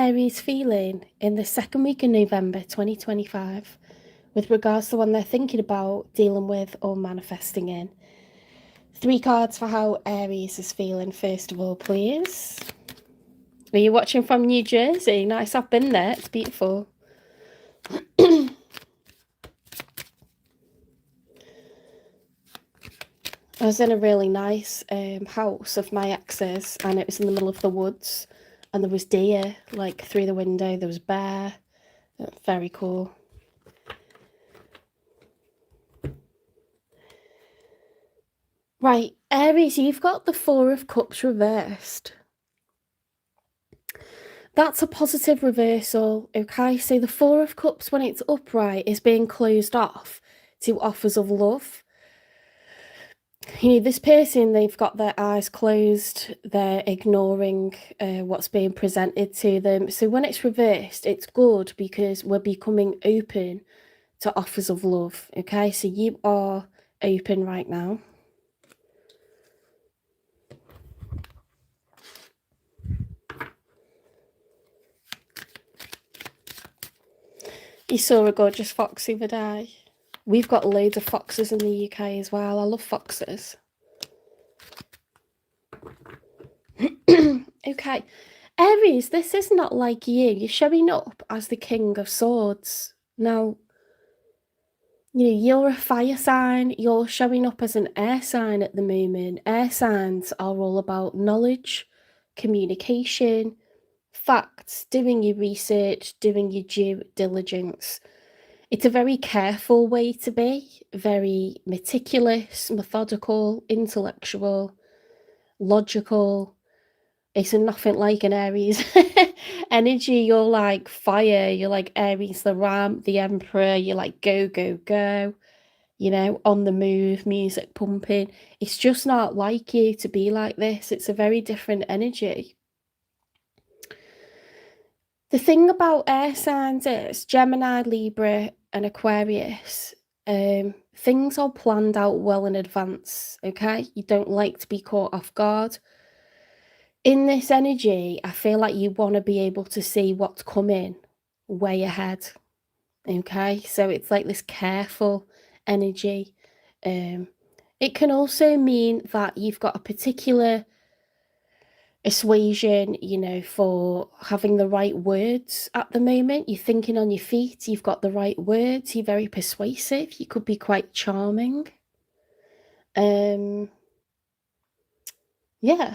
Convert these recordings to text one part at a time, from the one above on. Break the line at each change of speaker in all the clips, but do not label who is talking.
Aries feeling in the second week of November 2025 with regards to when they're thinking about, dealing with, or manifesting in? 3 cards for how Aries is feeling, first of all, please. Are you watching from New Jersey? Nice, I've been there. It's beautiful. I was in a really nice house of my ex's, and it was in the middle of the woods, and there was deer like through the window. There was bear. Very cool. Right, Aries, you've got the 4 of Cups reversed. That's a positive reversal, okay? So the 4 of Cups, when it's upright, is being closed off to offers of love. You know, this person, they've got their eyes closed, they're ignoring what's being presented to them. So when it's reversed, it's good because we're becoming open to offers of love, okay? So you are open right now. You saw a gorgeous fox the other day. We've got loads of foxes in the UK as well. I love foxes. Okay. Aries, this is not like you. You're showing up as the King of Swords. Now, you know, you're a fire sign. You're showing up as an air sign at the moment. Air signs are all about knowledge, communication, facts, doing your research, doing your due diligence. It's a very careful way to be, very meticulous, methodical, intellectual, logical. It's nothing like an Aries energy. You're like fire. You're like Aries, the Ram, the Emperor. You're like go, go, go. You know, on the move, music pumping. It's just not like you to be like this. It's a very different energy. The thing about air signs is Gemini, Libra, and Aquarius. Things are planned out well in advance, okay? You don't like to be caught off guard. In this energy, I feel like you want to be able to see what's coming way ahead, okay? So it's like this careful energy. It can also mean that you've got a particular assuasion, you know, for having the right words at the moment. You're thinking on your feet, you've got the right words, you're very persuasive, you could be quite charming. Yeah,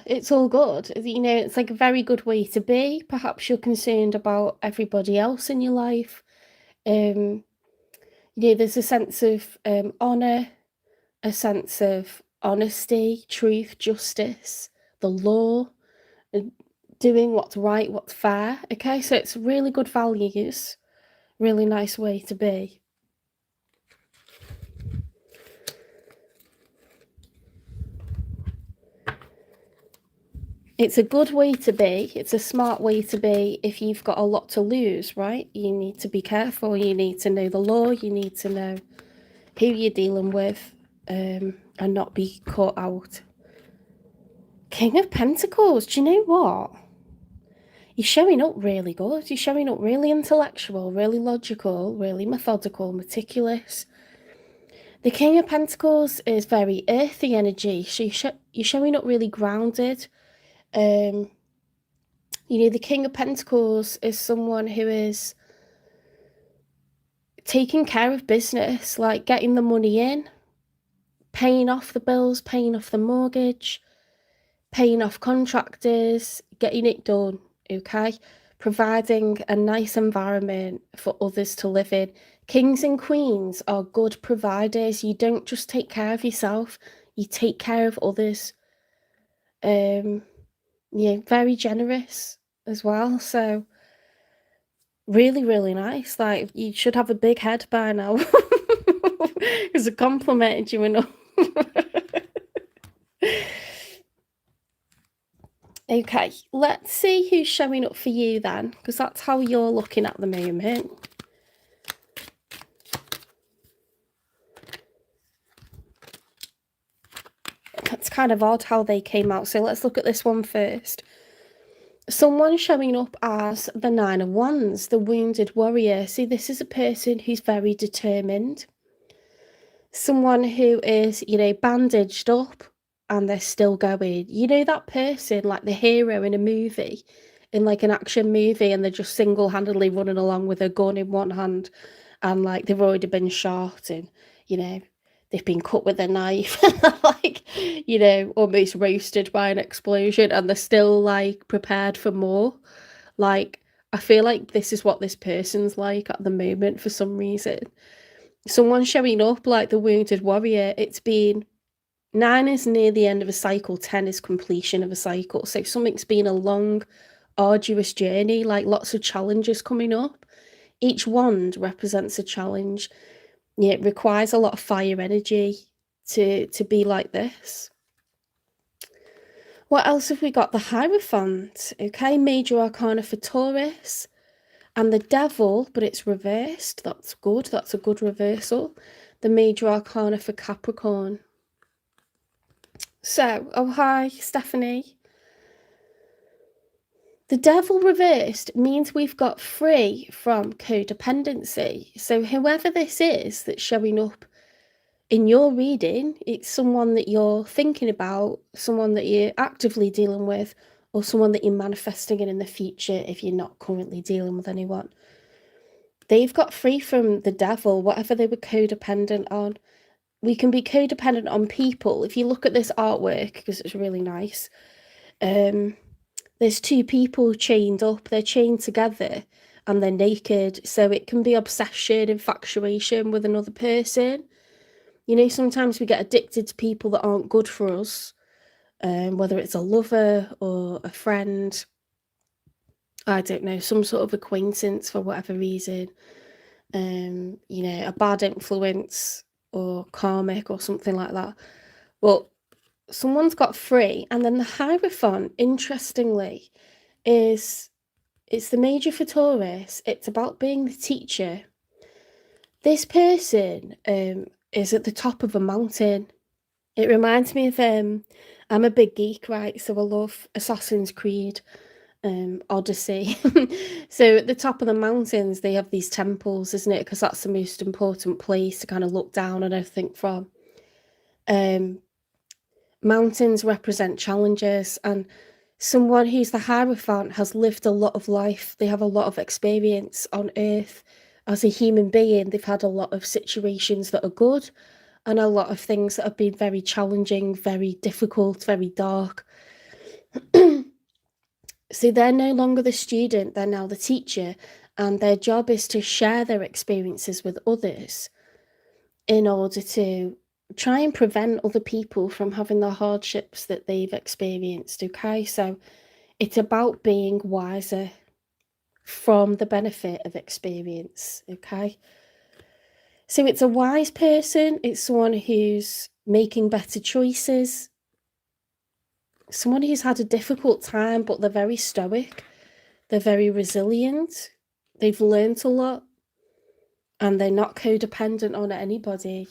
it's all good. You know, it's like a very good way to be. Perhaps you're concerned about everybody else in your life. You know, there's a sense of honor, a sense of honesty, truth, justice, the law, doing what's right, what's fair, okay? So it's really good values, really nice way to be. It's a good way to be. It's a smart way to be if you've got a lot to lose, right? You need to be careful. You need to know the law. You need to know who you're dealing with and not be caught out. King of Pentacles, do you know what? You're showing up really good. You're showing up really intellectual, really logical, really methodical, meticulous. The King of Pentacles is very earthy energy. So you're showing up really grounded. You know, the King of Pentacles is someone who is taking care of business, like getting the money in, paying off the bills, paying off the mortgage, paying off contractors, getting it done, okay? Providing a nice environment for others to live in. Kings and queens are good providers. You don't just take care of yourself, you take care of others. Yeah, very generous as well. So really, really nice. Like, you should have a big head by now. Because I complimented you enough. Okay, let's see who's showing up for you then, because that's how you're looking at the moment. That's kind of odd how they came out. So let's look at this one first. Someone showing up as the Nine of Wands, the wounded warrior. See, this is a person who's very determined. Someone who is, bandaged up and they're still going. You know that person, like the hero in a movie, in like an action movie, and they're just single-handedly running along with a gun in one hand, and like they've already been shot and, they've been cut with a knife, like, almost roasted by an explosion, and they're still like prepared for more. Like, I feel like this is what this person's like at the moment for some reason. Someone showing up like the wounded warrior. It's been 9 is near the end of a cycle, 10 is completion of a cycle. So something's been a long, arduous journey, like lots of challenges coming up. Each wand represents a challenge. Yeah, it requires a lot of fire energy to be like this. What else have we got? The Hierophant, okay, major arcana for Taurus. And the Devil, but it's reversed. That's good. That's a good reversal. The major arcana for Capricorn. So, oh hi, Stephanie. The Devil reversed means we've got free from codependency. So whoever this is that's showing up in your reading, it's someone that you're thinking about, someone that you're actively dealing with, or someone that you're manifesting in the future if you're not currently dealing with anyone. They've got free from the devil, whatever they were codependent on. We can be codependent on people. If you look at this artwork, because it's really nice, there's two people chained up. They're chained together and they're naked. So it can be obsession, infatuation with another person. Sometimes we get addicted to people that aren't good for us, whether it's a lover or a friend, I don't know, some sort of acquaintance for whatever reason, a bad influence or karmic or something like that. Well, someone's got free. And then the Hierophant, interestingly, it's the major for Taurus. It's about being the teacher. This person is at the top of a mountain. It reminds me of, I'm a big geek, right? So I love Assassin's Creed, Odyssey. So at the top of the mountains, they have these temples, isn't it? Because that's the most important place to kind of look down on everything from. Mountains represent challenges, and someone who's the Hierophant has lived a lot of life. They have a lot of experience on Earth as a human being. They've had a lot of situations that are good and a lot of things that have been very challenging, very difficult, very dark. So they're no longer the student, they're now the teacher, and their job is to share their experiences with others in order to try and prevent other people from having the hardships that they've experienced, okay? So it's about being wiser from the benefit of experience, okay? So it's a wise person, it's someone who's making better choices, someone who's had a difficult time, but they're very stoic, they're very resilient, they've learned a lot, and they're not codependent on anybody.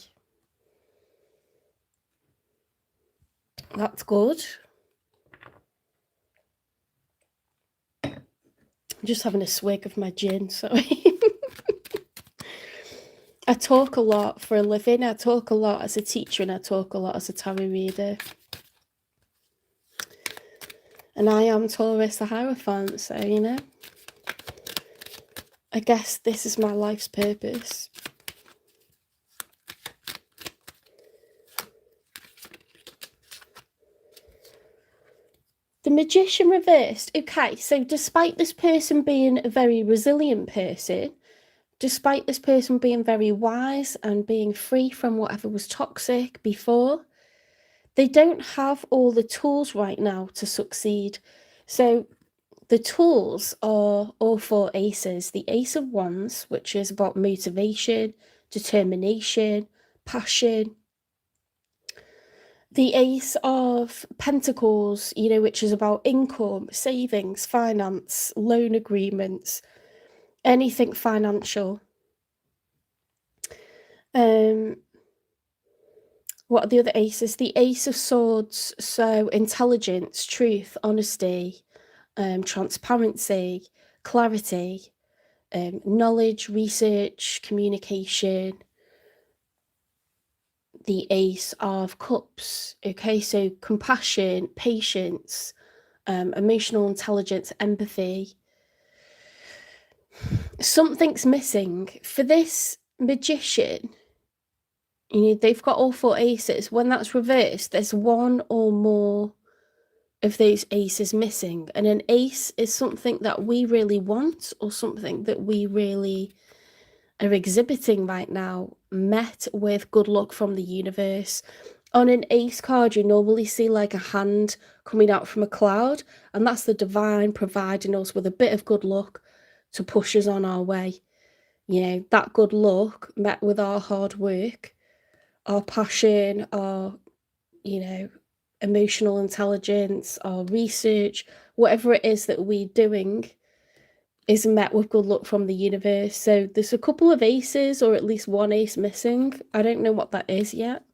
That's good. I'm just having a swig of my gin, sorry. I talk a lot for a living. I talk a lot as a teacher and I talk a lot as a tarot reader. And I am Taurus the Hierophant, so, I guess this is my life's purpose. The Magician reversed. Okay, so despite this person being a very resilient person, despite this person being very wise and being free from whatever was toxic before, they don't have all the tools right now to succeed. So the tools are all 4 aces. The Ace of Wands, which is about motivation, determination, passion. The Ace of Pentacles, which is about income, savings, finance, loan agreements, anything financial. What are the other aces? The Ace of Swords, so intelligence, truth, honesty, transparency, clarity, knowledge, research, communication. The Ace of Cups, okay, so compassion, patience, emotional intelligence, empathy. Something's missing. For this magician, you know, they've got all 4 aces. When that's reversed, there's 1 or more of those aces missing. And an ace is something that we really want, or something that we really are exhibiting right now, met with good luck from the universe. On an ace card, you normally see like a hand coming out from a cloud, and that's the divine providing us with a bit of good luck to push us on our way. You know, that good luck met with our hard work, our passion, our, you know, emotional intelligence, our research, whatever it is that we're doing is met with good luck from the universe. So there's a couple of aces, or at least 1 ace missing. I don't know what that is yet.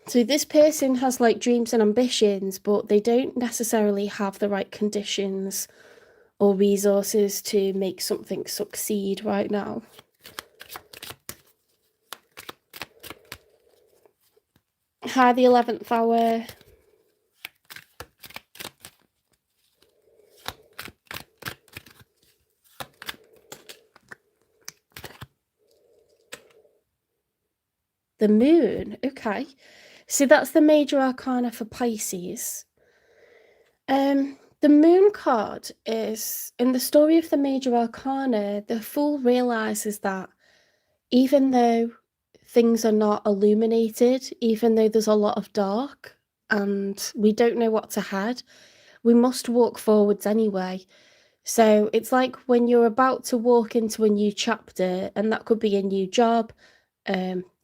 So this person has like dreams and ambitions, but they don't necessarily have the right conditions or resources to make something succeed right now. Hi, the 11th hour. The moon, okay. So that's the major arcana for Pisces. The moon card is, in the story of the major arcana, the fool realizes that even though things are not illuminated, even though there's a lot of dark and we don't know what's ahead, we must walk forwards anyway. So it's like when you're about to walk into a new chapter, and that could be a new job,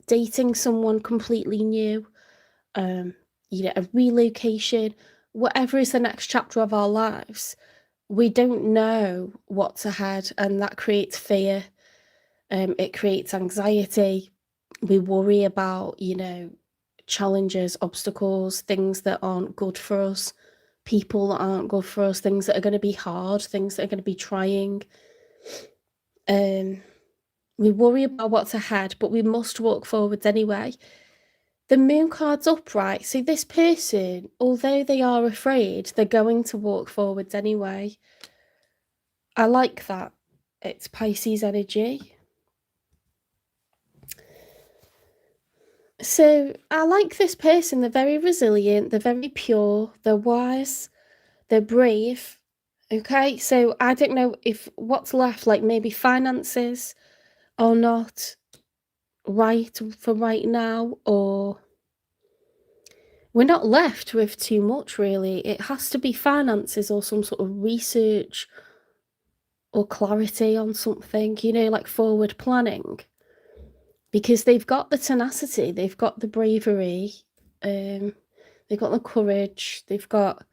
dating someone completely new, you know, a relocation, whatever is the next chapter of our lives, we don't know what's ahead, and that creates fear. It creates anxiety. We worry about, you know, challenges, obstacles, things that aren't good for us, people that aren't good for us, things that are going to be hard, things that are going to be trying. We worry about what's ahead, but we must walk forwards anyway. The moon card's upright, so this person, although they are afraid, they're going to walk forwards anyway. I like that. It's Pisces energy. So I like this person. They're very resilient, they're very pure, they're wise, they're brave. Okay, so I don't know if what's left, like maybe finances are not right for right now, or we're not left with too much really. It has to be finances or some sort of research or clarity on something, you know, like forward planning. Because they've got the tenacity, they've got the bravery, they've got the courage, they've got...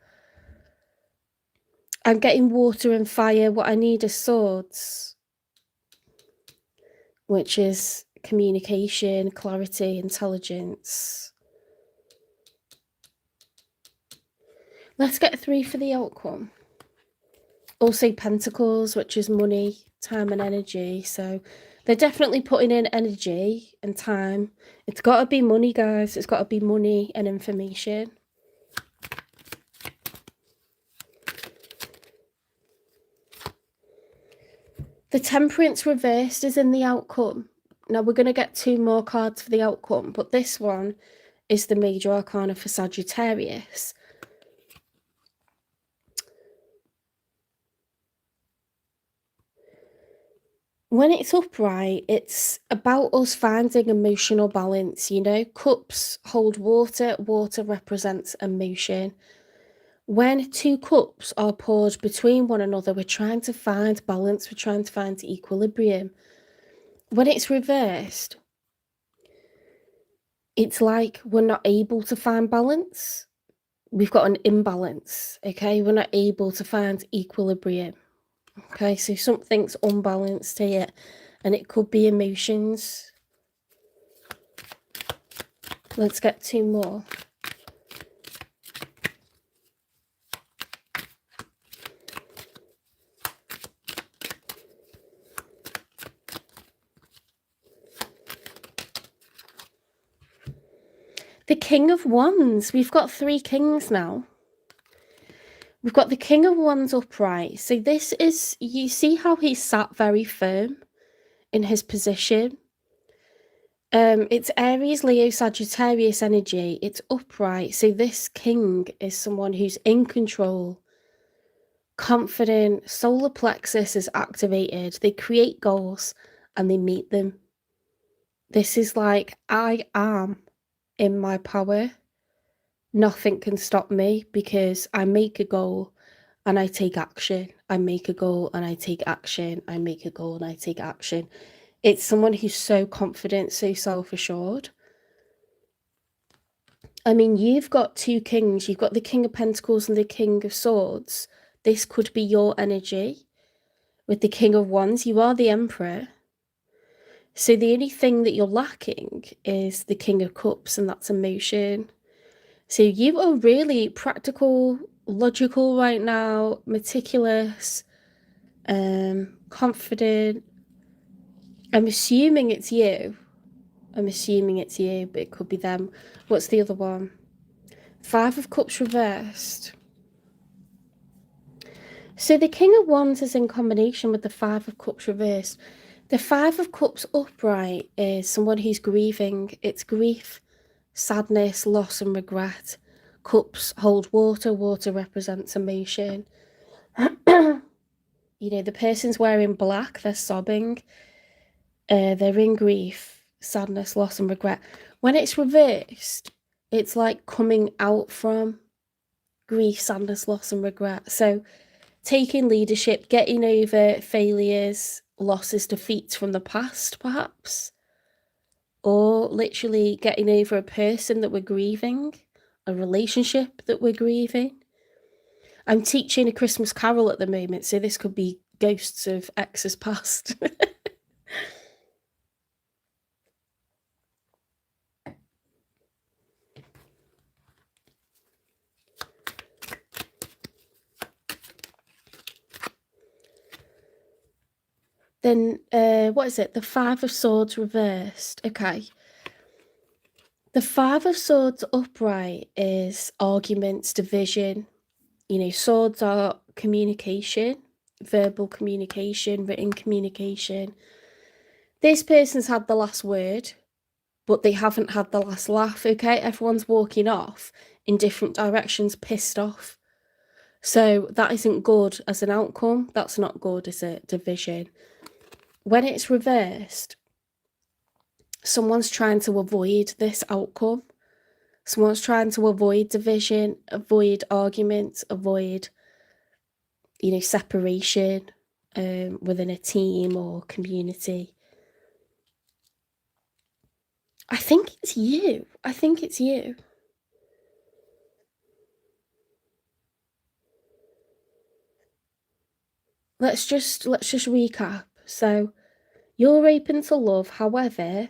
I'm getting water and fire. What I need is swords, which is communication, clarity, intelligence. Let's get 3 for the outcome. Also pentacles, which is money, time and energy. So they're definitely putting in energy and time. It's got to be money, guys. It's got to be money and information. The Temperance reversed is in the outcome. Now we're going to get 2 more cards for the outcome, but this one is the major arcana for Sagittarius. When it's upright, it's about us finding emotional balance, you know. Cups hold water, water represents emotion. When 2 cups are poured between one another, we're trying to find balance, we're trying to find equilibrium. When it's reversed, it's like we're not able to find balance. We've got an imbalance, okay? We're not able to find equilibrium. Okay, so something's unbalanced here, and it could be emotions. Let's get 2 more. King of Wands. We've got 3 kings now. We've got the King of Wands upright. So this is, you see how he's sat very firm in his position. It's Aries, Leo, Sagittarius energy. It's upright. So this king is someone who's in control, confident, solar plexus is activated. They create goals and they meet them. This is like, I am in my power. Nothing can stop me because I make a goal and I take action. I make a goal and I take action. I make a goal and I take action. It's someone who's so confident, so self-assured. I mean, you've got 2 kings. You've got the King of Pentacles and the King of Swords. This could be your energy. With the King of Wands, you are the Emperor. So the only thing that you're lacking is the King of Cups, and that's emotion. So you are really practical, logical right now, meticulous, confident. I'm assuming it's you. I'm assuming it's you, but it could be them. What's the other one? 5 of Cups reversed. So the King of Wands is in combination with the 5 of Cups reversed. The 5 of Cups upright is someone who's grieving. It's grief, sadness, loss and regret. Cups hold water. Water represents emotion. You know, the person's wearing black. They're sobbing. They're in grief, sadness, loss and regret. When it's reversed, it's like coming out from grief, sadness, loss and regret. So taking leadership, getting over failures, losses, defeats from the past, perhaps. Or literally getting over a person that we're grieving, a relationship that we're grieving. I'm teaching A Christmas Carol at the moment, so this could be ghosts of exes past. Then, what is it? The 5 of Swords reversed. Okay. The 5 of Swords upright is arguments, division. You know, swords are communication, verbal communication, written communication. This person's had the last word, but they haven't had the last laugh, okay? Everyone's walking off in different directions, pissed off. So that isn't good as an outcome. That's not good as a division. When it's reversed, someone's trying to avoid this outcome. Someone's trying to avoid division, avoid arguments, avoid, you know, separation within a team or community. I think it's you. I think it's you. Let's just recap. So you're open to love, however,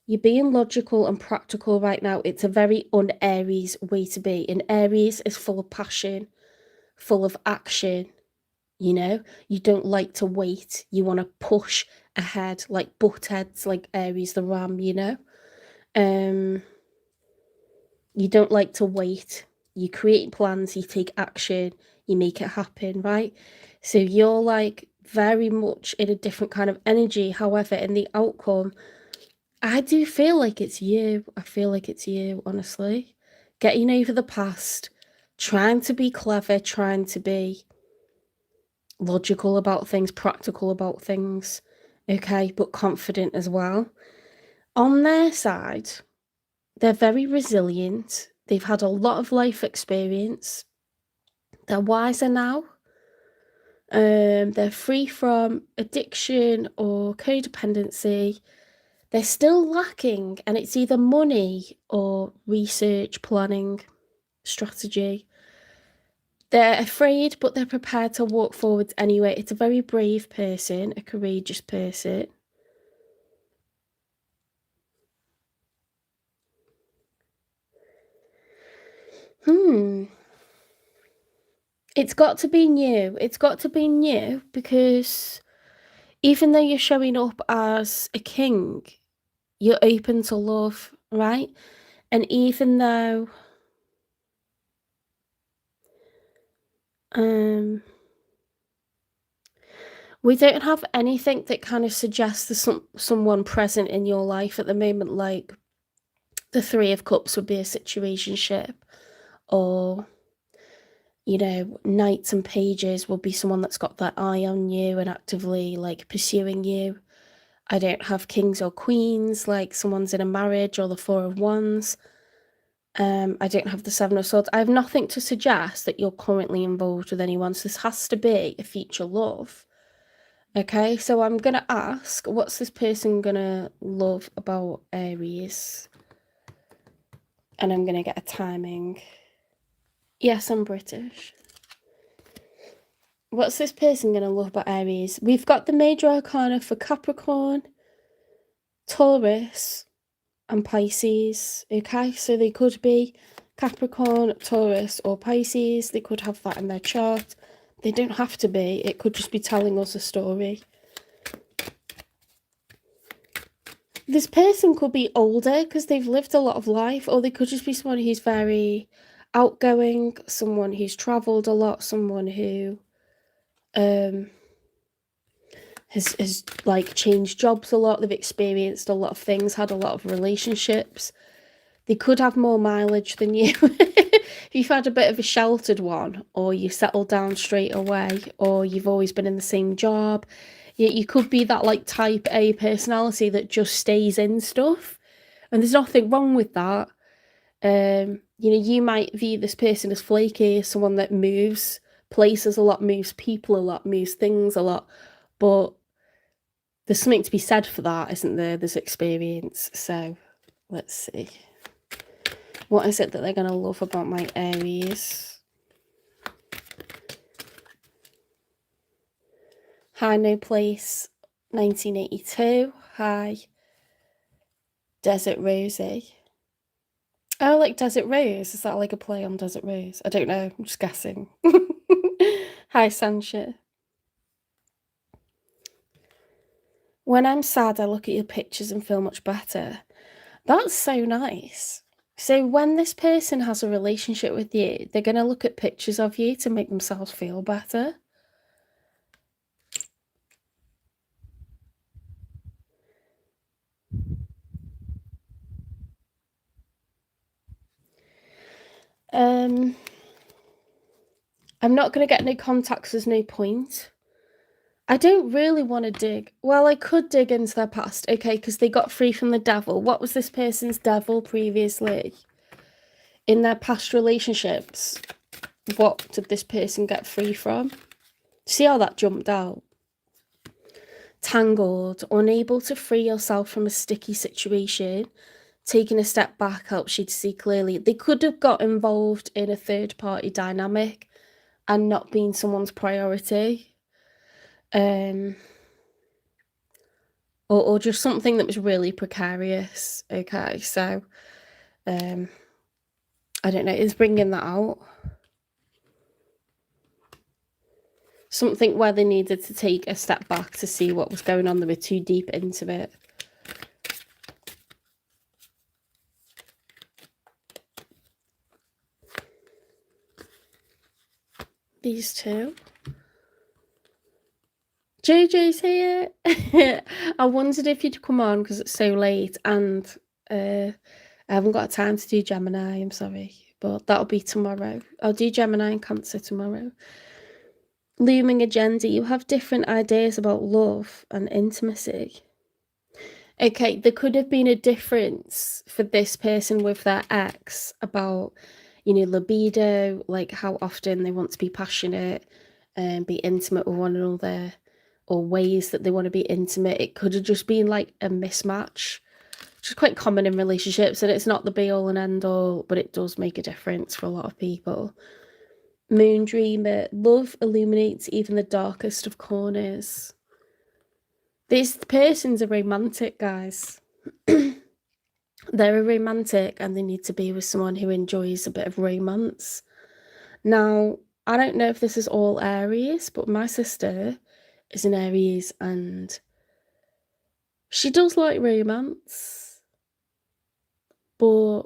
you're being logical and practical right now. It's a very un-Aries way to be. And Aries is full of passion, full of action, you know? You don't like to wait. You want to push ahead, like butt heads, like Aries the ram, you know? You don't like to wait. You create plans, you take action, you make it happen, right? So you're like very much in a different kind of energy. However, in the outcome, I do feel like it's you. I feel like it's you, honestly. Getting over the past, trying to be clever, trying to be logical about things, practical about things, okay, but confident as well. On their side, they're very resilient. They've had a lot of life experience. They're wiser now. They're free from addiction or codependency. They're still lacking, and it's either money or research, planning, strategy. They're afraid, but they're prepared to walk forwards anyway. It's a very brave person, a courageous person. It's got to be new. It's got to be new because even though you're showing up as a king, you're open to love, right? And even though we don't have anything that kind of suggests there's someone present in your life at the moment, like the Three of Cups would be a situationship, or, you know, Knights and Pages will be someone that's got their eye on you and actively, like, pursuing you. I don't have Kings or Queens, like someone's in a marriage, or the Four of Wands. I don't have the Seven of Swords. I have nothing to suggest that you're currently involved with anyone, so this has to be a future love. Okay, so I'm gonna ask, what's this person gonna love about Aries? And I'm gonna get a timing. Yes, I'm British. What's this person gonna love about Aries? We've got the major arcana for Capricorn, Taurus, and Pisces. Okay, so they could be Capricorn, Taurus, or Pisces. They could have that in their chart. They don't have to be. It could just be telling us a story. This person could be older because they've lived a lot of life, or they could just be someone who's very outgoing, someone who's traveled a lot, someone who has like changed jobs a lot. They've experienced a lot of things, had a lot of relationships. They could have more mileage than you. If you've had a bit of a sheltered one, or you settled down straight away, or you've always been in the same job, you could be that like type A personality that just stays in stuff. And there's nothing wrong with that. You know, you might view this person as flaky, as someone that moves places a lot, moves people a lot, moves things a lot. But there's something to be said for that, isn't there? There's experience. So let's see. What is it that they're going to love about my Aries? Hi, No Place, 1982. Hi, Desert Rosie. Oh, like Desert Rose. Is that like a play on Desert Rose? I don't know. I'm just guessing. Hi, Sancha. When I'm sad, I look at your pictures and feel much better. That's so nice. So when this person has a relationship with you, they're going to look at pictures of you to make themselves feel better. I'm not going to get no contacts, there's no point. I don't really want to dig. Well, I could dig into their past, okay, because they got free from the devil. What was this person's devil previously? In their past relationships, what did this person get free from? See how that jumped out? Tangled, unable to free yourself from a sticky situation. Taking a step back helps you to see clearly. They could have got involved in a third-party dynamic and not being someone's priority. Or just something that was really precarious. Okay, so I don't know, is bringing that out. Something where they needed to take a step back to see what was going on. They were too deep into it. These two. JJ's here. I wondered if you'd come on because it's so late, and I haven't got time to do Gemini, I'm sorry, but that'll be tomorrow. I'll do Gemini and Cancer tomorrow. Looming agenda, you have different ideas about love and intimacy. Okay, there could have been a difference for this person with their ex about, you know, libido, like how often they want to be passionate and be intimate with one another, or ways that they want to be intimate. It could have just been like a mismatch, which is quite common in relationships, and it's not the be all and end all, but it does make a difference for a lot of people. Moon dreamer, love illuminates even the darkest of corners. This person's a romantic, guys. They're a romantic, and they need to be with someone who enjoys a bit of romance. Now, I don't know if this is all Aries, but my sister is an Aries, and she does like romance, but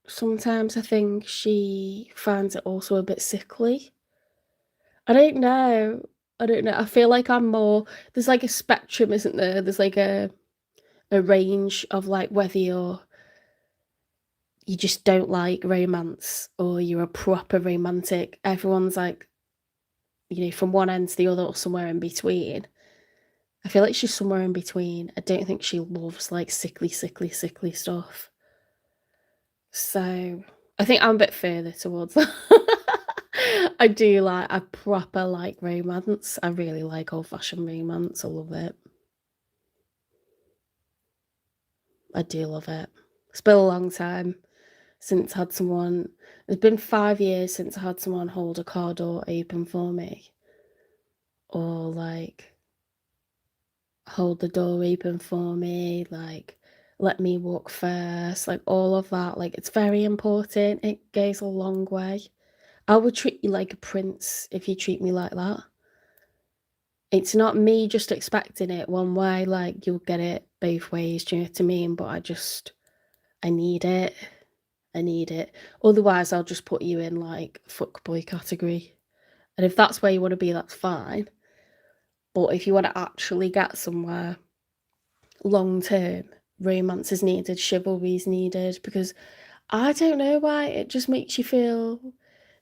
sometimes I think she finds it also a bit sickly. I don't know. I don't know. I feel like I'm more there's like a spectrum, isn't there? There's like a range of like whether you just don't like romance or you're a proper romantic. Everyone's like, from one end to the other or somewhere in between. I feel like she's somewhere in between. I don't think she loves like sickly, sickly, sickly stuff. So I think I'm a bit further towards that. I do like a proper like romance. I really like old fashioned romance. I love it. I do love it. It's been a long time since I had someone. It's been 5 years since I had someone hold a car door open for me, or like hold the door open for me, like let me walk first, like all of that. Like it's very important. It goes a long way. I would treat you like a prince if you treat me like that. It's not me just expecting it one way, like you'll get it both ways, do you know what I mean? But I need it. I need it. Otherwise, I'll just put you in like fuckboy category. And if that's where you want to be, that's fine. But if you want to actually get somewhere long term, romance is needed, chivalry is needed, because I don't know why it just makes you feel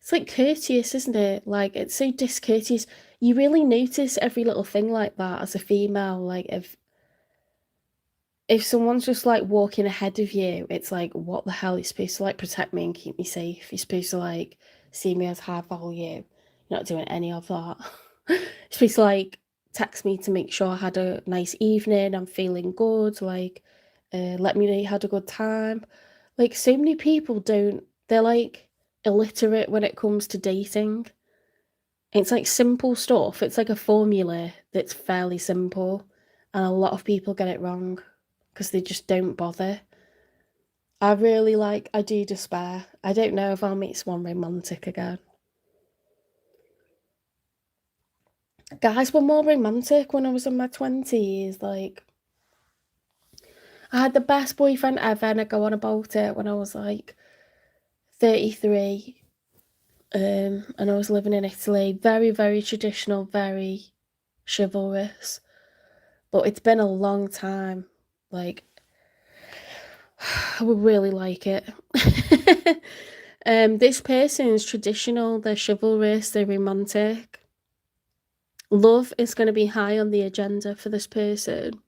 it's like courteous, isn't it? Like it's so discourteous. You really notice every little thing like that as a female. Like if someone's just like walking ahead of you, it's like, what the hell? You're supposed to like protect me and keep me safe. You're supposed to like see me as high value. You're not doing any of that. You're supposed to like text me to make sure I had a nice evening. I'm feeling good. Like, let me know you had a good time. Like, so many people don't, they're like illiterate when it comes to dating. It's like simple stuff. It's like a formula that's fairly simple. And a lot of people get it wrong because they just don't bother. I do despair. I don't know if I'll meet someone romantic again. Guys were more romantic when I was in my 20s. Like, I had the best boyfriend ever, and I go on about it when I was like 33. And I was living in Italy. Very, very traditional, very chivalrous. But it's been a long time. Like, I would really like it. This person is traditional, they're chivalrous, they're romantic. Love is going to be high on the agenda for this person.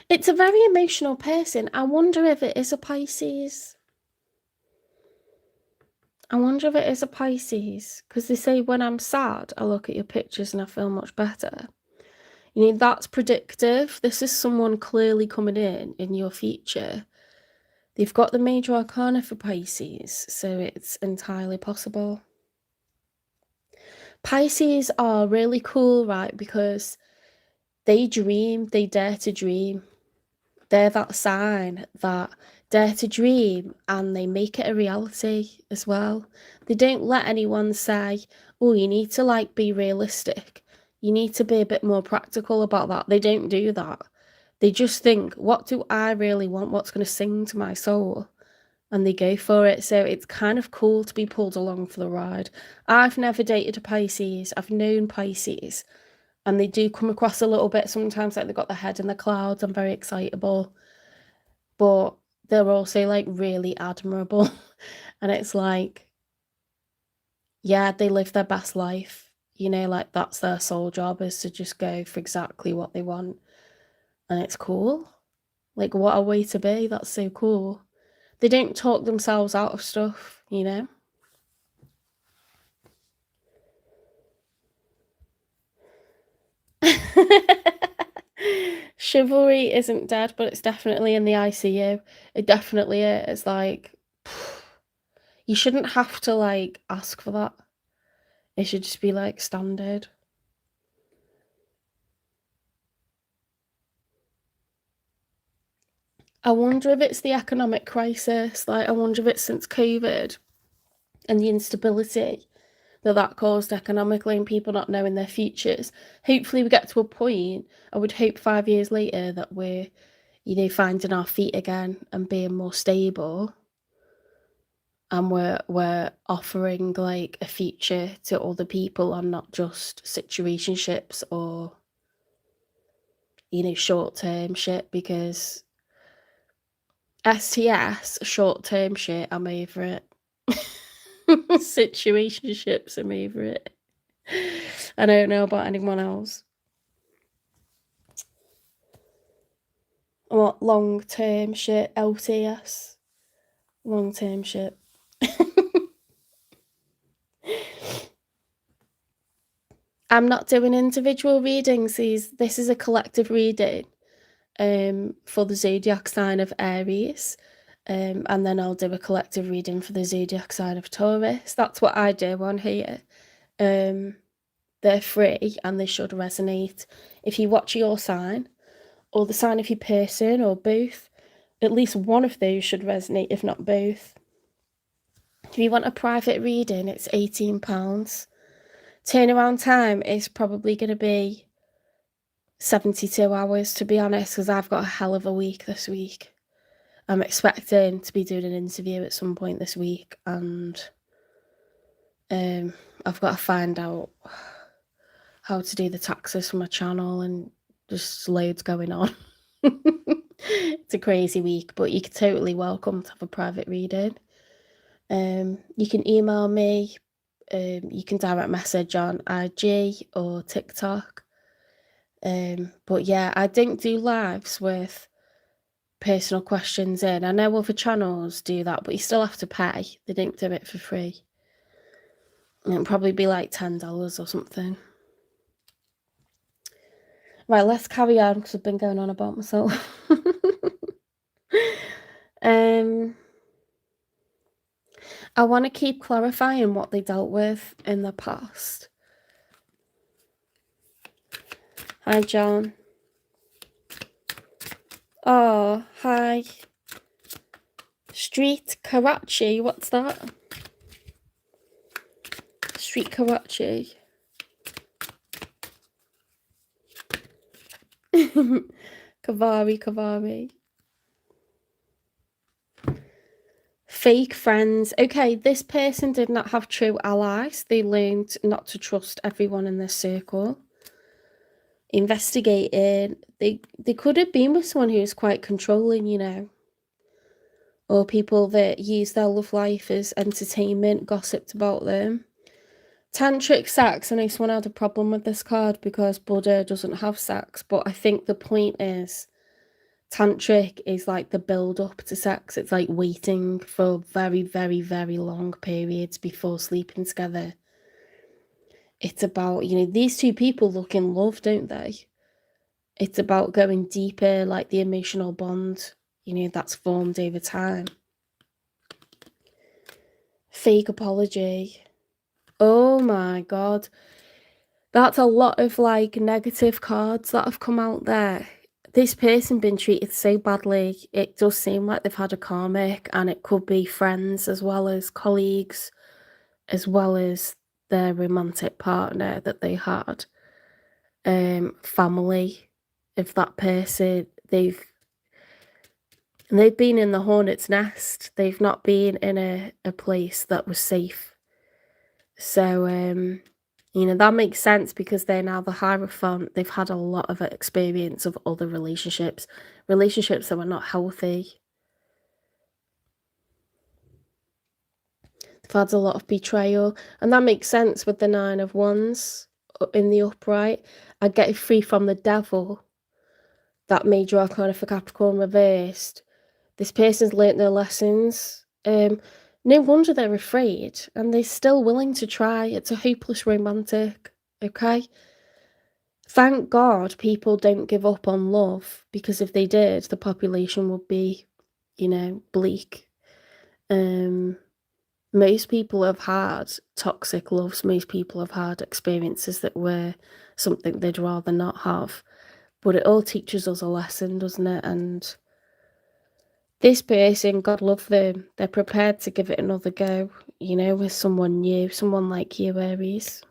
It's a very emotional person. I wonder if it is a Pisces. I wonder if it is a Pisces. Because they say when I'm sad, I look at your pictures and I feel much better. That's predictive. This is someone clearly coming in your future. They've got the major arcana for Pisces, so it's entirely possible. Pisces are really cool, right? Because they dream, they dare to dream. They're that sign that dare to dream and they make it a reality as well. They don't let anyone say, oh, you need to like be realistic. You need to be a bit more practical about that. They don't do that. They just think, what do I really want? What's going to sing to my soul? And they go for it. So it's kind of cool to be pulled along for the ride. I've never dated a Pisces. I've known Pisces. And they do come across a little bit sometimes like they've got their head in the clouds. I'm very excitable. But they're also like really admirable. And it's like, yeah, they live their best life. Like that's their sole job is to just go for exactly what they want. And it's cool. Like, what a way to be. That's so cool. They don't talk themselves out of stuff. Chivalry isn't dead, but it's definitely in the ICU. It definitely is. Like, you shouldn't have to like ask for that. It should just be like standard. I wonder if it's the economic crisis. Like, I wonder if it's since COVID and the instability that caused economically and people not knowing their futures. Hopefully we get to a point, I would hope 5 years later, that we're, finding our feet again and being more stable, and we're offering like a future to other people and not just situationships or short-term shit, because STS, short-term shit, I'm over it. Situationships, I'm over it. I don't know about anyone else. What long-term shit? LTS. Long-term shit. I'm not doing individual readings. This is a collective reading for the zodiac sign of Aries. And then I'll do a collective reading for the zodiac sign of Taurus. That's what I do on here. They're free and they should resonate. If you watch your sign, or the sign of your person, or both, at least one of those should resonate, if not both. If you want a private reading, it's £18. Turnaround time is probably going to be 72 hours, to be honest, because I've got a hell of a week this week. I'm expecting to be doing an interview at some point this week, and I've got to find out how to do the taxes for my channel, and just loads going on. It's a crazy week, but you're totally welcome to have a private reading. You can email me, you can direct message on IG or TikTok. But yeah, I don't do lives with personal questions in. I know other channels do that, but you still have to pay. They don't do it for free. It'll probably be like $10 or something. Right, let's carry on, because I've been going on about myself. I want to keep clarifying what they dealt with in the past. Hi, John. Oh, hi. Street Karachi, what's that? Street Karachi. Kavari. Fake friends. Okay, this person did not have true allies. They learned not to trust everyone in their circle. Investigating. They could have been with someone who was quite controlling, or people that use their love life as entertainment, gossiped about them. Tantric sex. I know someone had a problem with this card because Buddha doesn't have sex, but I think the point is tantric is like the build up to sex. It's like waiting for very, very, very long periods before sleeping together. It's about, these two people look in love, don't they? It's about going deeper, like the emotional bond, that's formed over time. Fake apology. Oh my God. That's a lot of like negative cards that have come out there. This person been treated so badly. It does seem like they've had a karmic, and it could be friends as well as colleagues, as well as their romantic partner that they had. Family of that person. They've been in the hornet's nest. They've not been in a place that was safe. So, that makes sense, because they're now the Hierophant. They've had a lot of experience of other relationships that were not healthy. They've had a lot of betrayal, and that makes sense with the 9 of Wands in the upright. I get it free from the Devil. That major arcana for Capricorn reversed. This person's learnt their lessons. No wonder they're afraid, and they're still willing to try. It's a hopeless romantic, okay? Thank God people don't give up on love, because if they did, the population would be, bleak. Most people have had toxic loves. Most people have had experiences that were something they'd rather not have. But it all teaches us a lesson, doesn't it? And This person, God love them, they're prepared to give it another go, you know, with someone new, someone like you, Aries.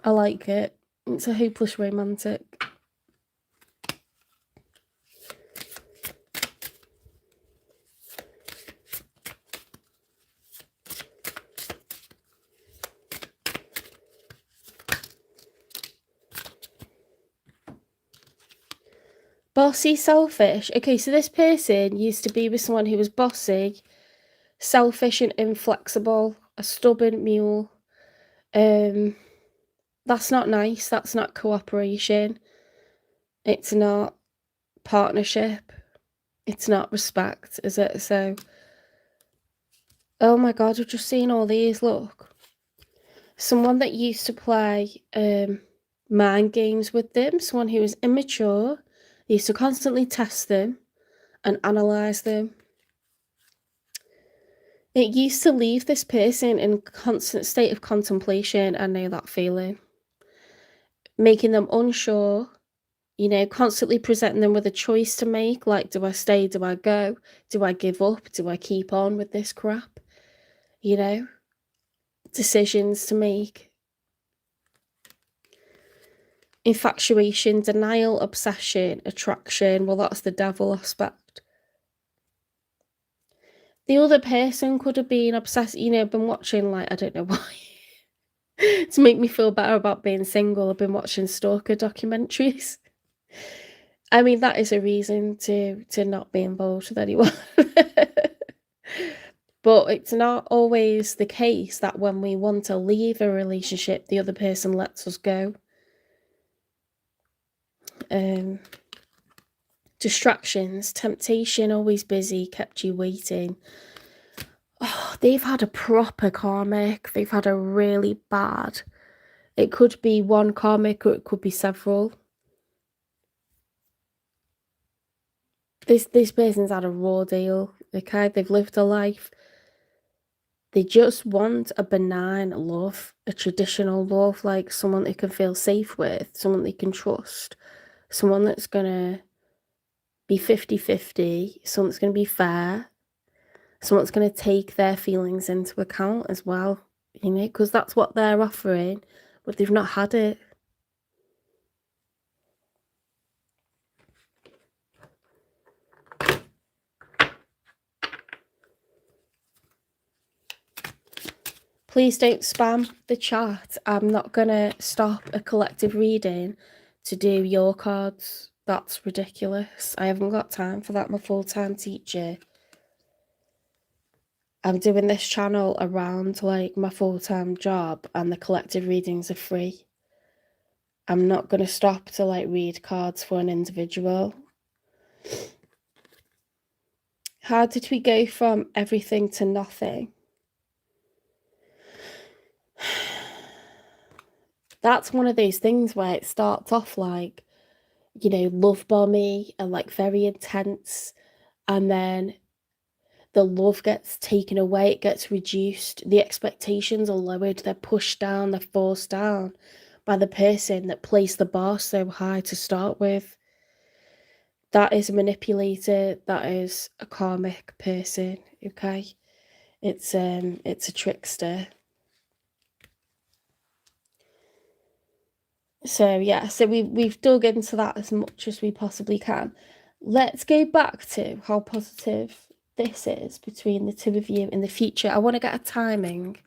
I like it. It's a hopeless romantic. Bossy, selfish. Okay, so this person used to be with someone who was bossy, selfish and inflexible, a stubborn mule. That's not nice. That's not cooperation. It's not partnership. It's not respect, is it? So, oh my God, I've just seen all these. Look, someone that used to play mind games with them, someone who was immature, they used to constantly test them and analyze them. It used to leave this person in constant state of contemplation. I know that feeling. Making them unsure, you know, constantly presenting them with a choice to make, like, do I stay, do I go, do I give up, do I keep on with this crap, you know, decisions to make. Infatuation, denial, obsession, attraction, well, that's the devil aspect. The other person could have been obsessed, you know, been watching, like, I don't know why, to make me feel better about being single, I've been watching stalker documentaries. I mean, that is a reason to not be involved with anyone. But it's not always the case that when we want to leave a relationship, the other person lets us go. Distractions, temptation, always busy, kept you waiting. Oh, they've had a proper karmic. They've had a really bad. It could be one karmic or it could be several. This person's had a raw deal, okay? They've lived a life. They just want a benign love, a traditional love, like someone they can feel safe with, someone they can trust, someone that's gonna be 50-50, someone that's gonna be fair, someone that's gonna take their feelings into account as well, you know, because that's what they're offering, but they've not had it. Please don't spam the chat. I'm not gonna stop a collective reading to do your cards. That's ridiculous. I haven't got time for that. I'm a full-time teacher. I'm doing this channel around like my full-time job and the collective readings are free. I'm not gonna stop to like read cards for an individual. How did we go from everything to nothing? That's one of those things where it starts off like, you know, love bomby and like very intense, and then the love gets taken away, it gets reduced, the expectations are lowered, they're pushed down, they're forced down by the person that placed the bar so high to start with. That is a manipulator, that is a karmic person, okay? It's a trickster. So yeah, so we've dug into that as much as we possibly can. Let's go back to how positive this is between the two of you in the future. I want to get a timing.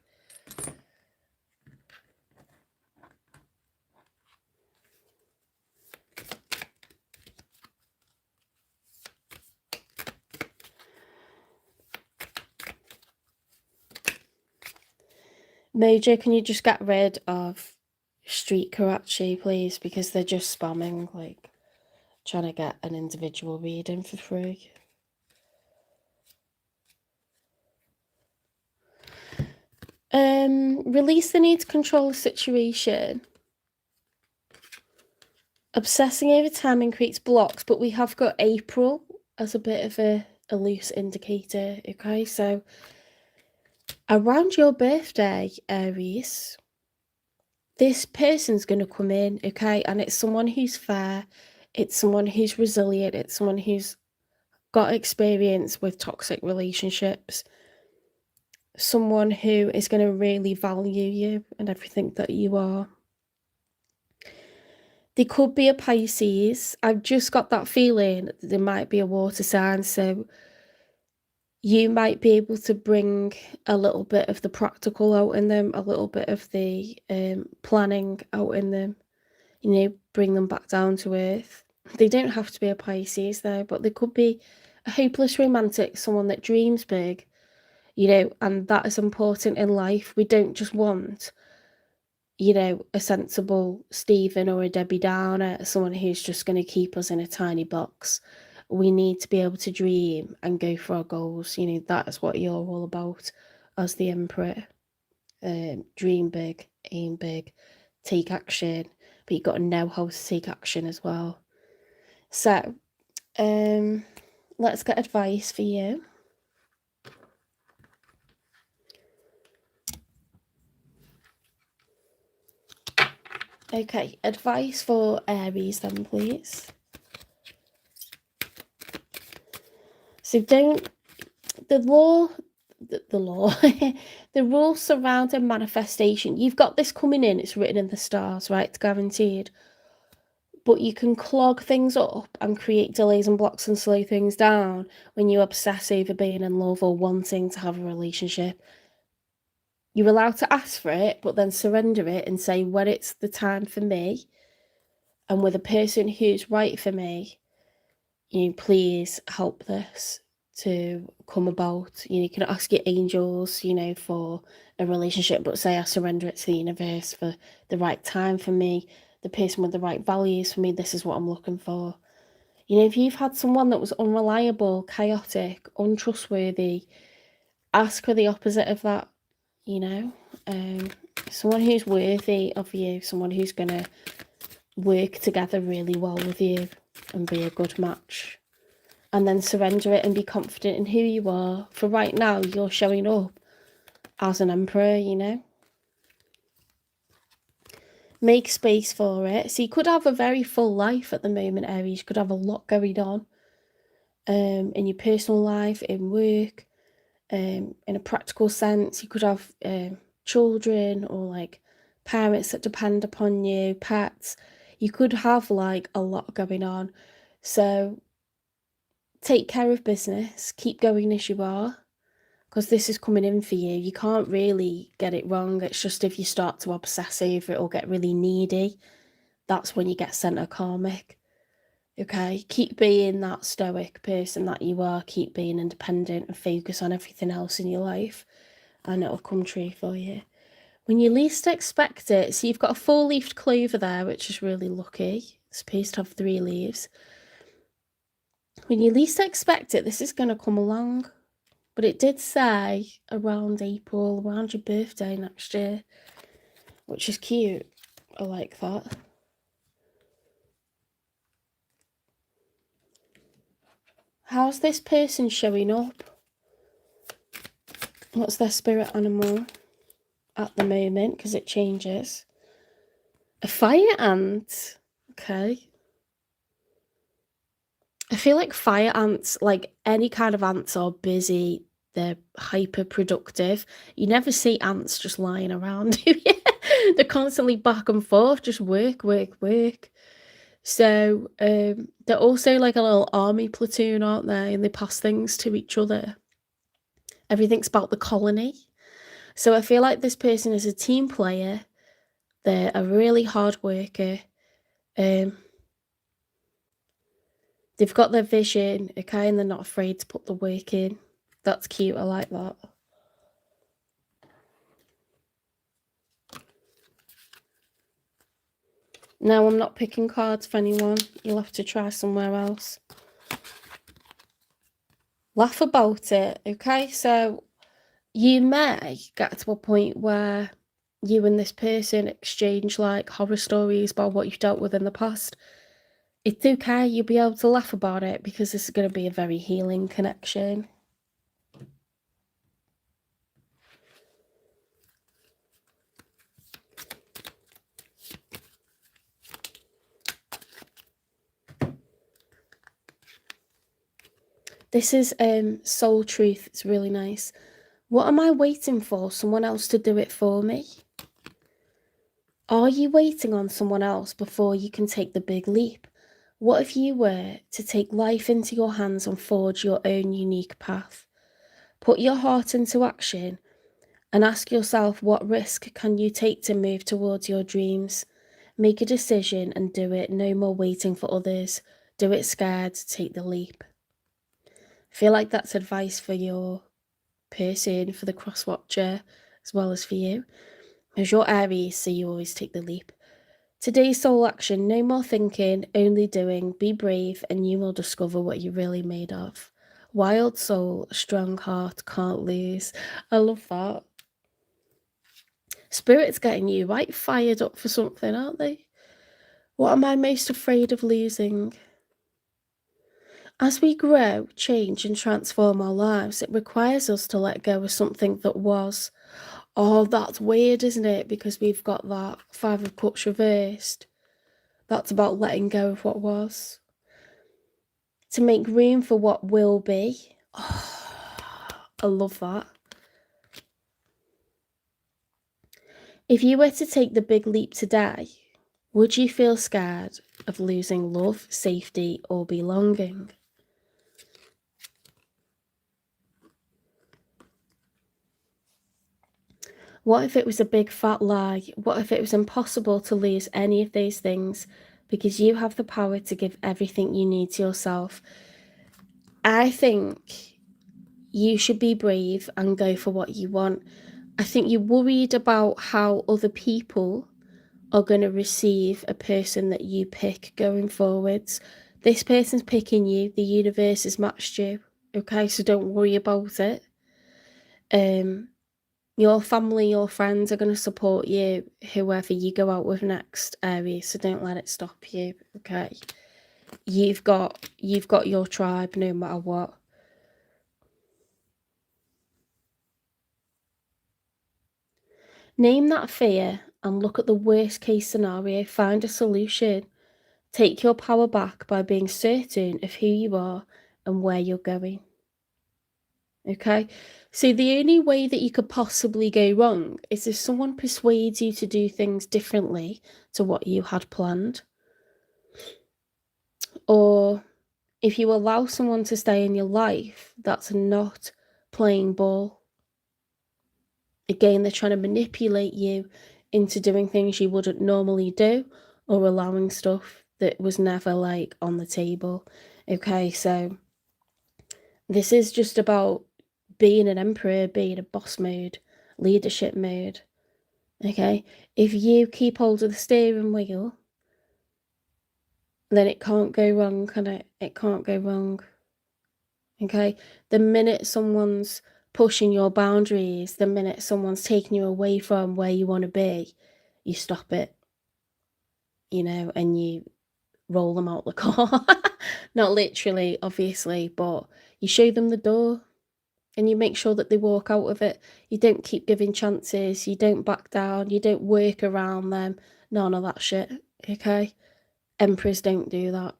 Mojo, can you just get rid of Street Karachi, please? Because they're just spamming, like, trying to get an individual reading for free. Release the need to control the situation. Obsessing over timing creates blocks, but we have got April as a bit of a loose indicator, okay? So around your birthday, Aries, this person's going to come in, okay? And it's someone who's fair, It's someone who's resilient. It's someone who's got experience with toxic relationships. Someone who is going to really value you and everything that you are. They could be a Pisces. I've just got that feeling that there might be a water sign, so you might be able to bring a little bit of the practical out in them, a little bit of the planning out in them, you know, bring them back down to earth. They don't have to be a Pisces though, but they could be a hopeless romantic, someone that dreams big, you know, and that is important in life. We don't just want, you know, a sensible Stephen or a Debbie Downer, someone who's just going to keep us in a tiny box. We need to be able to dream and go for our goals. You know, that is what you're all about as the Emperor. Dream big, aim big, take action, but you've got to know how to take action as well. So, let's get advice for you. Okay, advice for Aries then, please. So the law, the rules surrounding manifestation, you've got this coming in, it's written in the stars, right? It's guaranteed. But you can clog things up and create delays and blocks and slow things down when you obsess over being in love or wanting to have a relationship. You're allowed to ask for it, but then surrender it and say, when it's the time for me and with a person who's right for me, you know, please help this to come about. You know, you can ask your angels, you know, for a relationship, but say I surrender it to the universe for the right time for me, the person with the right values for me. This is what I'm looking for. You know, if you've had someone that was unreliable, chaotic, untrustworthy, ask for the opposite of that, you know. Someone who's worthy of you, someone who's going to work together really well with you and be a good match. And then surrender it and be confident in who you are. For right now, you're showing up as an emperor, you know. Make space for it. So you could have a very full life at the moment, Aries. You could have a lot going on in your personal life, in work, in a practical sense. You could have children or like parents that depend upon you, pets. You could have like a lot going on. So take care of business, keep going as you are, because this is coming in for you. You can't really get it wrong. It's just if you start to obsess over it or get really needy, that's when you get sent a karmic. Okay, keep being that stoic person that you are, keep being independent and focus on everything else in your life, and it'll come true for you. When you least expect it, so you've got a 4-leafed clover there, which is really lucky. It's supposed to have 3 leaves. When you least expect it, this is going to come along. But it did say around April, around your birthday next year, which is cute. I like that. How's this person showing up? What's their spirit animal at the moment? Because it changes. A fire ant. Okay. I feel like fire ants, like any kind of ants, are busy. They're hyper productive. You never see ants just lying around. They're constantly back and forth, just work, work, work. So they're also like a little army platoon, aren't they? And they pass things to each other. Everything's about the colony. So I feel like this person is a team player. They're a really hard worker. They've got their vision, okay, and they're not afraid to put the work in. That's cute. I like that. No, I'm not picking cards for anyone. You'll have to try somewhere else. Laugh about it, okay? So you may get to a point where you and this person exchange like horror stories about what you've dealt with in the past. It's okay. You'll be able to laugh about it because this is going to be a very healing connection. This is Soul Truth. It's really nice. What am I waiting for? Someone else to do it for me? Are you waiting on someone else before you can take the big leap? What if you were to take life into your hands and forge your own unique path? Put your heart into action and ask yourself, what risk can you take to move towards your dreams? Make a decision and do it. No more waiting for others. Do it scared. Take the leap. I feel like that's advice for your person, for the cross watcher, as well as for you. As your Aries, so you always take the leap. Today's soul action: no more thinking, only doing. Be brave and you will discover what you're really made of. Wild soul, strong heart, can't lose. I love that. Spirit's getting you right fired up for something, aren't they? What am I most afraid of losing? As we grow, change and transform our lives, it requires us to let go of something that was. Oh, that's weird, isn't it? Because we've got that Five of Cups reversed. That's about letting go of what was. To make room for what will be. Oh, I love that. If you were to take the big leap today, would you feel scared of losing love, safety, or belonging? What if it was a big fat lie? What if it was impossible to lose any of these things because you have the power to give everything you need to yourself? I think you should be brave and go for what you want. I think you're worried about how other people are going to receive a person that you pick going forwards. This person's picking you. The universe has matched you. Okay, so don't worry about it. Your family, your friends are going to support you, whoever you go out with next, Aries, so don't let it stop you, okay? You've got your tribe no matter what. Name that fear and look at the worst case scenario. Find a solution. Take your power back by being certain of who you are and where you're going. Okay, so the only way that you could possibly go wrong is if someone persuades you to do things differently to what you had planned, or if you allow someone to stay in your life that's not playing ball. Again, they're trying to manipulate you into doing things you wouldn't normally do, or allowing stuff that was never like on the table. Okay, so this is just about being an emperor, being a boss mode, leadership mode. Okay, if you keep hold of the steering wheel, then it can't go wrong, can it? It can't go wrong. Okay, the minute someone's pushing your boundaries, the minute someone's taking you away from where you want to be, you stop it, you know, and you roll them out the car. Not literally, obviously, but you show them the door and you make sure that they walk out of it. You don't keep giving chances, you don't back down, you don't work around them. None of that shit, okay? Emperors don't do that.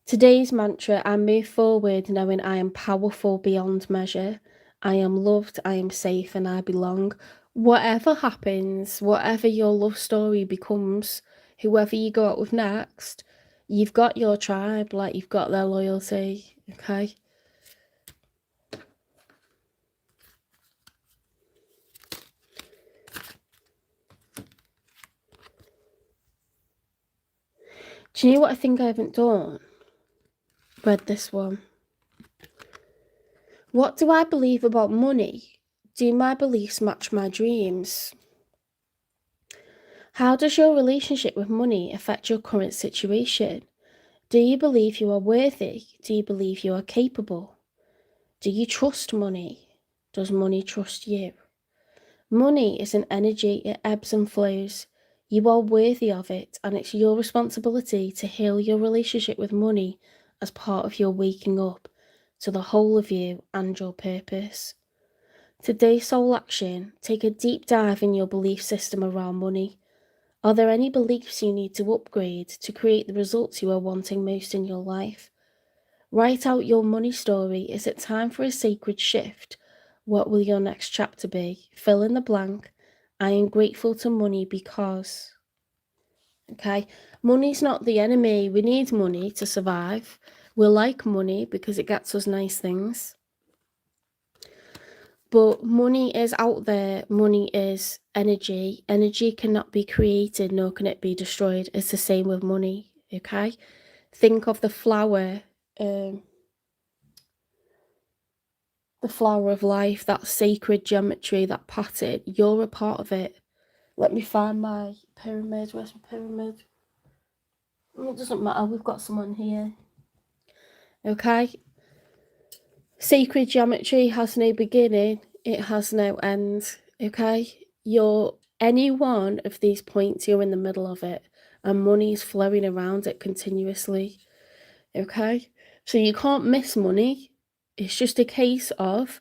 Today's mantra: I move forward knowing I am powerful beyond measure. I am loved, I am safe, and I belong. Whatever happens, whatever your love story becomes, whoever you go out with next, you've got your tribe, like you've got their loyalty, okay? Do you know what I think I haven't done? Read this one. What do I believe about money? Do my beliefs match my dreams? How does your relationship with money affect your current situation? Do you believe you are worthy? Do you believe you are capable? Do you trust money? Does money trust you? Money is an energy, it ebbs and flows. You are worthy of it, and it's your responsibility to heal your relationship with money as part of your waking up to the whole of you and your purpose. Today's soul action: take a deep dive in your belief system around money. Are there any beliefs you need to upgrade to create the results you are wanting most in your life? Write out your money story. Is it time for a sacred shift? What will your next chapter be? Fill in the blank. I am grateful to money because... Okay, money's not the enemy. We need money to survive. We like money because it gets us nice things. But money is out there. Money is energy. Energy cannot be created, nor can it be destroyed. It's the same with money, okay? Think of the flower of life, that sacred geometry, that pattern. You're a part of it. Let me find my pyramid. Where's my pyramid? It doesn't matter. We've got someone here. Okay? Sacred geometry has no beginning. It has no end. Okay? You're any one of these points, you're in the middle of it. And money is flowing around it continuously. Okay? So you can't miss money. It's just a case of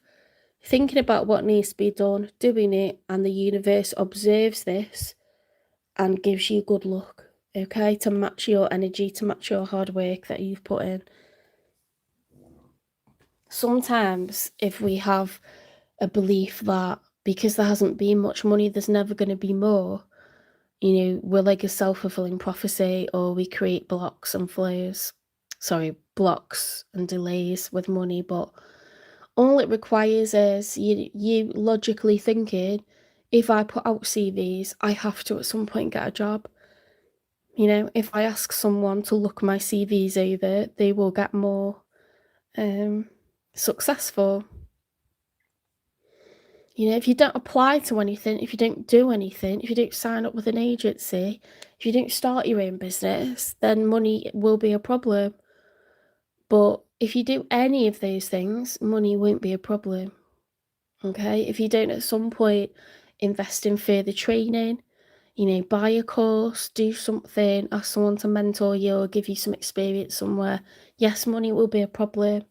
thinking about what needs to be done, doing it, and the universe observes this and gives you good luck, okay, to match your energy, to match your hard work that you've put in. Sometimes if we have a belief that because there hasn't been much money, there's never going to be more, you know, we're like a self-fulfilling prophecy, or we create blocks and delays with money. But all it requires is you logically thinking, if I put out CVs, I have to at some point get a job. You know, if I ask someone to look my CVs over, they will get more successful. You know, if you don't apply to anything, if you don't do anything, if you don't sign up with an agency, if you don't start your own business, then money will be a problem. But if you do any of those things, money won't be a problem. Okay? If you don't at some point invest in further training, you know, buy a course, do something, ask someone to mentor you or give you some experience somewhere, yes, money will be a problem.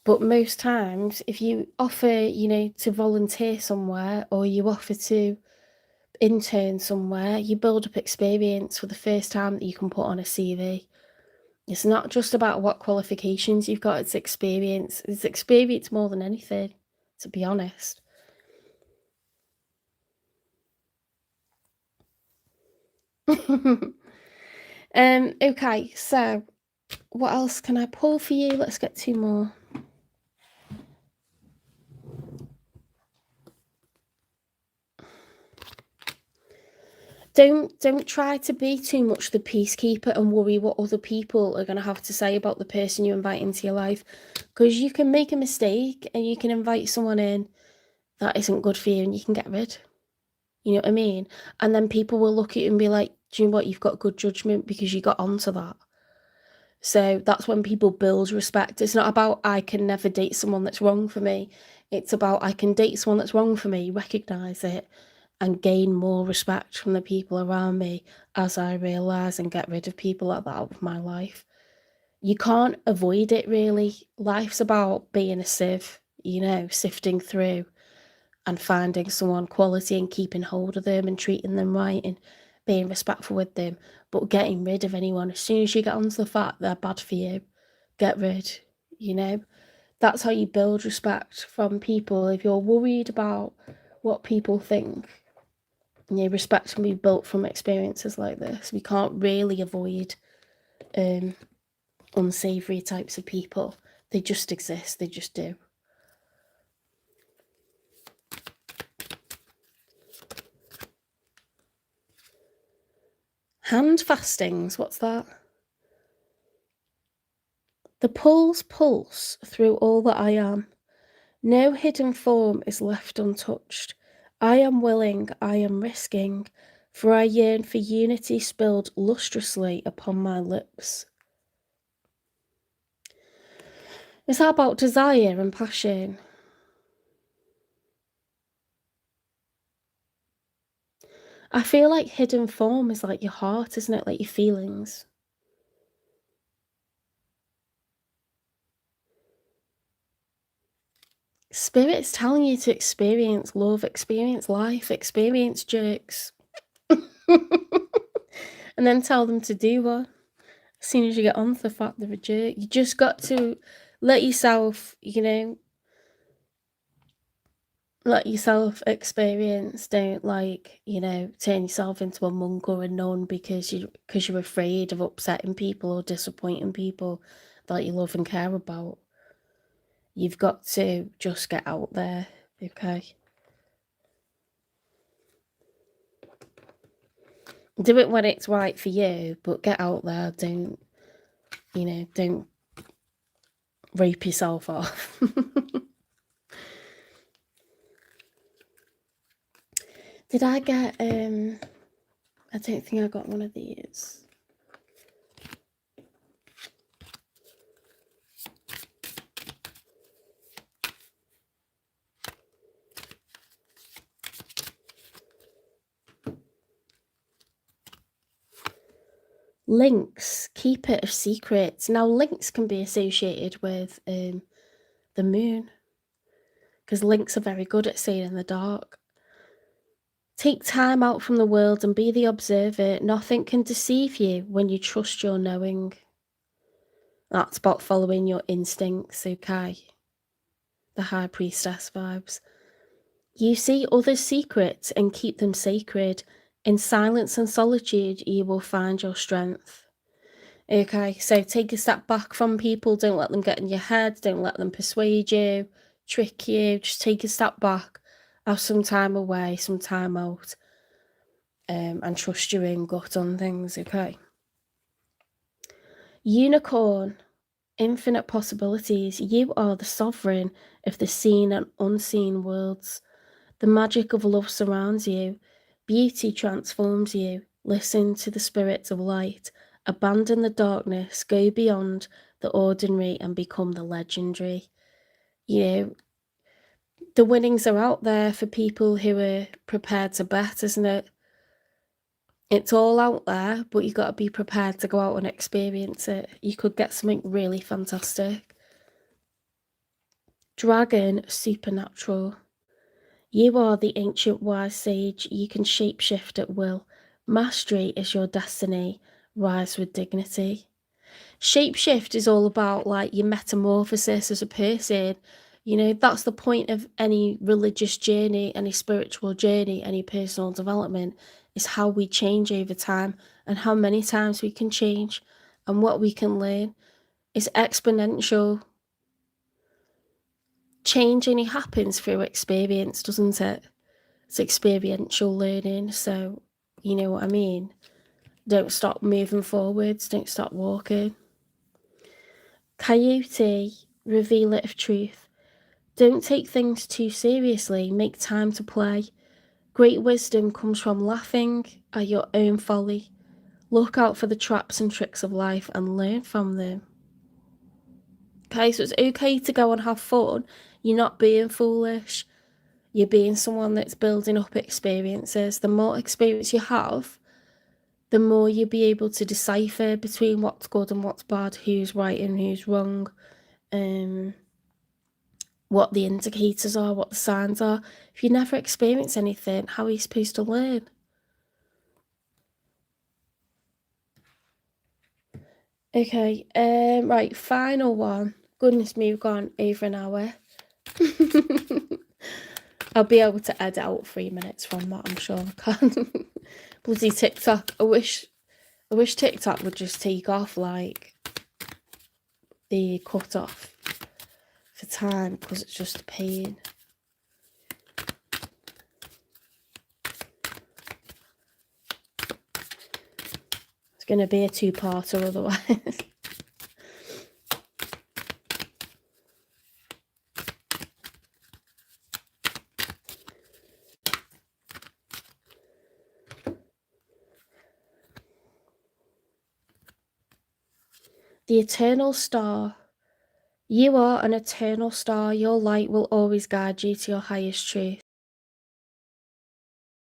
But most times, if you offer, you know, to volunteer somewhere, or you offer to intern somewhere, you build up experience for the first time that you can put on a CV. It's not just about what qualifications you've got, it's experience. It's experience more than anything, to be honest. Okay, so what else can I pull for you? Let's get 2 more. Don't try to be too much the peacekeeper and worry what other people are going to have to say about the person you invite into your life, because you can make a mistake and you can invite someone in that isn't good for you and you can get rid. You know what I mean? And then people will look at you and be like, do you know what? You've got good judgment because you got onto that. So that's when people build respect. It's not about I can never date someone that's wrong for me. It's about I can date someone that's wrong for me, recognise it, and gain more respect from the people around me as I realise and get rid of people like that out of my life. You can't avoid it, really. Life's about being a sieve, you know, sifting through and finding someone quality and keeping hold of them and treating them right and being respectful with them, but getting rid of anyone. As soon as you get onto the fact they're bad for you, get rid, you know? That's how you build respect from people. If you're worried about what people think, you know, respect can be built from experiences like this. We can't really avoid unsavoury types of people. They just exist, they just do. Hand fastings, what's that? The pulse through all that I am. No hidden form is left untouched. I am willing, I am risking, for I yearn for unity spilled lustrously upon my lips. Is that about desire and passion? I feel like hidden form is like your heart, isn't it? Like your feelings. Spirit's telling you to experience love, experience life, experience jerks. And then tell them to do one. as soon as you get onto the fact they're a jerk. You just got to let yourself, let yourself experience. Don't, like, turn yourself into a monk or a nun because you're afraid of upsetting people or disappointing people that you love and care about. You've got to just get out there, okay? Do it when it's right for you, but get out there. Don't rape yourself off. Did I get, I don't think I got one of these. Lynx, keep it a secret. Now, lynx can be associated with the moon, because lynx are very good at seeing in the dark. Take time out from the world and be the observer. Nothing can deceive you when you trust your knowing. That's about following your instincts, okay? The High Priestess vibes. You see others' secrets and keep them sacred. In silence and solitude, you will find your strength. Okay, so take a step back from people. Don't let them get in your head. Don't let them persuade you, trick you. Just take a step back, have some time away, some time out, and trust your own gut on things, okay? Unicorn, infinite possibilities. You are the sovereign of the seen and unseen worlds. The magic of love surrounds you. Beauty transforms you. Listen to the spirits of light. Abandon the darkness. Go beyond the ordinary and become the legendary. The winnings are out there for people who are prepared to bet, isn't it? It's all out there, but you got to be prepared to go out and experience it. You could get something really fantastic. Dragon, supernatural. You are the ancient wise sage. You can shapeshift at will. Mastery is your destiny. Rise with dignity. Shapeshift is all about, like, your metamorphosis as a person. That's the point of any religious journey, any spiritual journey, any personal development, is how we change over time and how many times we can change and what we can learn. It's exponential. Change only happens through experience, doesn't it? It's experiential learning, so you know what I mean? Don't stop moving forwards, don't stop walking. Coyote, revealer of truth. Don't take things too seriously, make time to play. Great wisdom comes from laughing at your own folly. Look out for the traps and tricks of life and learn from them. Okay, so it's okay to go and have fun. You're not being foolish. You're being someone that's building up experiences. The more experience you have, the more you'll be able to decipher between what's good and what's bad, who's right and who's wrong, what the indicators are, what the signs are. If you never experience anything, how are you supposed to learn? Okay, right, final one. Goodness me, we've gone over an hour. I'll be able to edit out 3 minutes from that, I'm sure I can. Bloody TikTok. I wish TikTok would just take off, like, the cut off for time, because it's just a pain. It's going to be a two-parter otherwise. The eternal star. You are an eternal star. Your light will always guide you to your highest truth.